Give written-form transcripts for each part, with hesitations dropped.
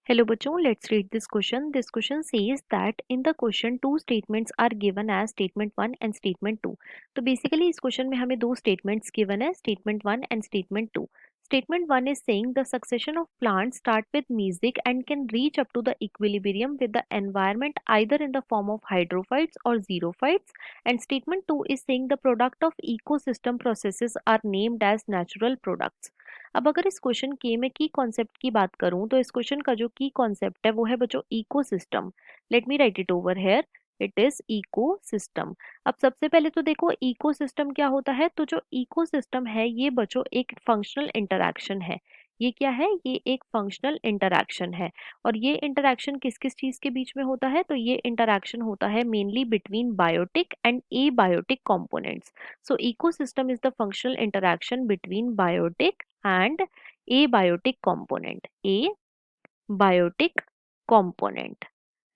Hello बच्चों, let's read this question. This question says that in the question two statements are given as statement 1 and statement 2. तो basically इस question में हमें दो statements given है, statement 1 and statement 2. Statement 1 is saying the succession of plants start with mesoc and can reach up to the equilibrium with the environment either in the form of hydrophytes or xerophytes. And statement 2 is saying the product of ecosystem processes are named as natural products. अब अगर इस question के में की concept की बात करूं तो इस क्वेश्चन का जो की कॉन्सेप्ट है वो है बच्चों ecosystem. Let me right it over here, it is ecosystem. अब सबसे पहले तो देखो इकोसिस्टम क्या होता है। तो जो इकोसिस्टम है ये बच्चों एक फंक्शनल इंटरैक्शन है। ये क्या है? ये एक फंक्शनल इंटरैक्शन है। और ये इंटरैक्शन किस किस चीज के बीच में होता है? तो ये इंटरैक्शन होता है mainly between biotic and abiotic components. So ecosystem is the functional interaction between biotic and abiotic component. Abiotic component,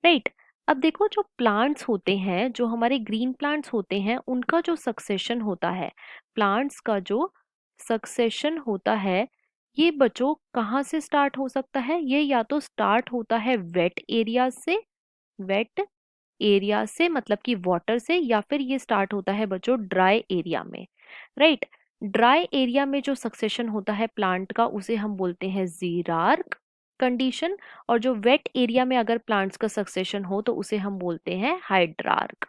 right? अब देखो जो प्लांट्स होते हैं, जो हमारे ग्रीन प्लांट्स होते हैं, उनका जो सक्सेशन होता है, प्लांट्स का जो सक्सेशन होता है, ये बच्चों कहाँ से स्टार्ट हो सकता है? ये या तो स्टार्ट होता है वेट एरिया से, वेट एरिया से मतलब कि वाटर से, या फिर ये स्टार्ट होता है बच्चों ड्राई एरिया में, राइट? ड्राई एरिया में जो सक्सेशन होता है प्लांट का उसे हम बोलते हैं जीरार्क कंडीशन। और जो वेट एरिया में अगर प्लांट्स का सक्सेशन हो तो उसे हम बोलते हैं हाइड्रार्क,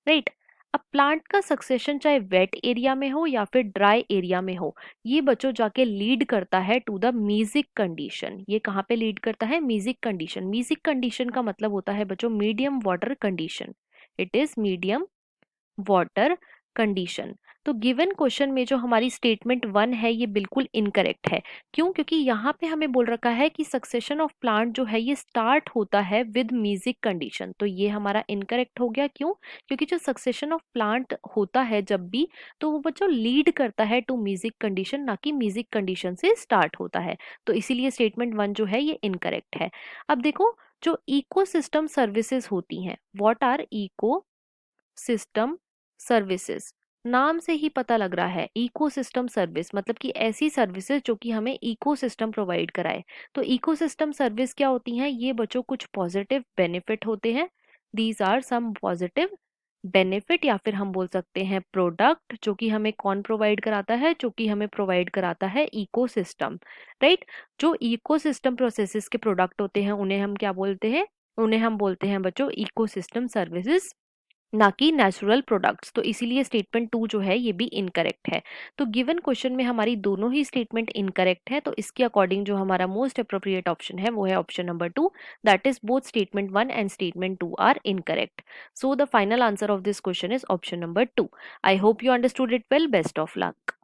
राइट? अब प्लांट का सक्सेशन चाहे वेट एरिया में हो या फिर ड्राई एरिया में हो, ये बच्चों जाके लीड करता है टू द मीजिक कंडीशन। ये कहाँ पे लीड करता है? Music condition. मीजिक कंडीशन का मतलब होता है बच्चों medium water condition. It is medium water condition. तो गिवन क्वेश्चन में जो हमारी स्टेटमेंट 1 है ये बिल्कुल इनकरेक्ट है। क्यों? क्योंकि यहाँ पे हमें बोल रखा है कि सक्सेशन ऑफ प्लांट जो है ये स्टार्ट होता है विद मीजिक कंडीशन। तो ये हमारा इनकरेक्ट हो गया। क्यों? क्योंकि जो सक्सेशन ऑफ प्लांट होता है जब भी, तो वो बच्चों लीड करता है टू म्यूजिक कंडीशन, ना कि म्यूजिक कंडीशन से स्टार्ट होता है। तो इसीलिए स्टेटमेंट 1 जो है ये इनकरेक्ट है। अब देखो जो इकोसिस्टम सर्विसेज होती हैं, what are ecosystem services? नाम से ही पता लग रहा है इकोसिस्टम सर्विस मतलब कि ऐसी सर्विसेज जो कि हमें इकोसिस्टम प्रोवाइड कराए। तो इकोसिस्टम सर्विस क्या होती हैं? ये बच्चों कुछ पॉजिटिव बेनिफिट होते हैं। These are some positive benefit, या फिर हम बोल सकते हैं प्रोडक्ट, जो कि हमें कौन प्रोवाइड कराता है? जो कि हमें प्रोवाइड कराता है इकोसिस्टम, राइट? जो इकोसिस्टम प्रोसेसेस के प्रोडक्ट होते हैं उन्हें हम क्या बोलते हैं? उन्हें हम बोलते हैं बच्चों इकोसिस्टम सर्विसेज, ना कि नेचुरल प्रोडक्ट्स। तो इसीलिए स्टेटमेंट 2 जो है ये भी इनकरेक्ट है। तो गिवन क्वेश्चन में हमारी दोनों ही स्टेटमेंट इनकरेक्ट है। तो इसके अकॉर्डिंग जो हमारा मोस्ट अप्रोप्रिएट ऑप्शन है वो है option number 2, that is both statement 1 and statement 2 are incorrect. So the final answer of this question is option number 2। I hope you understood it well. Best of luck.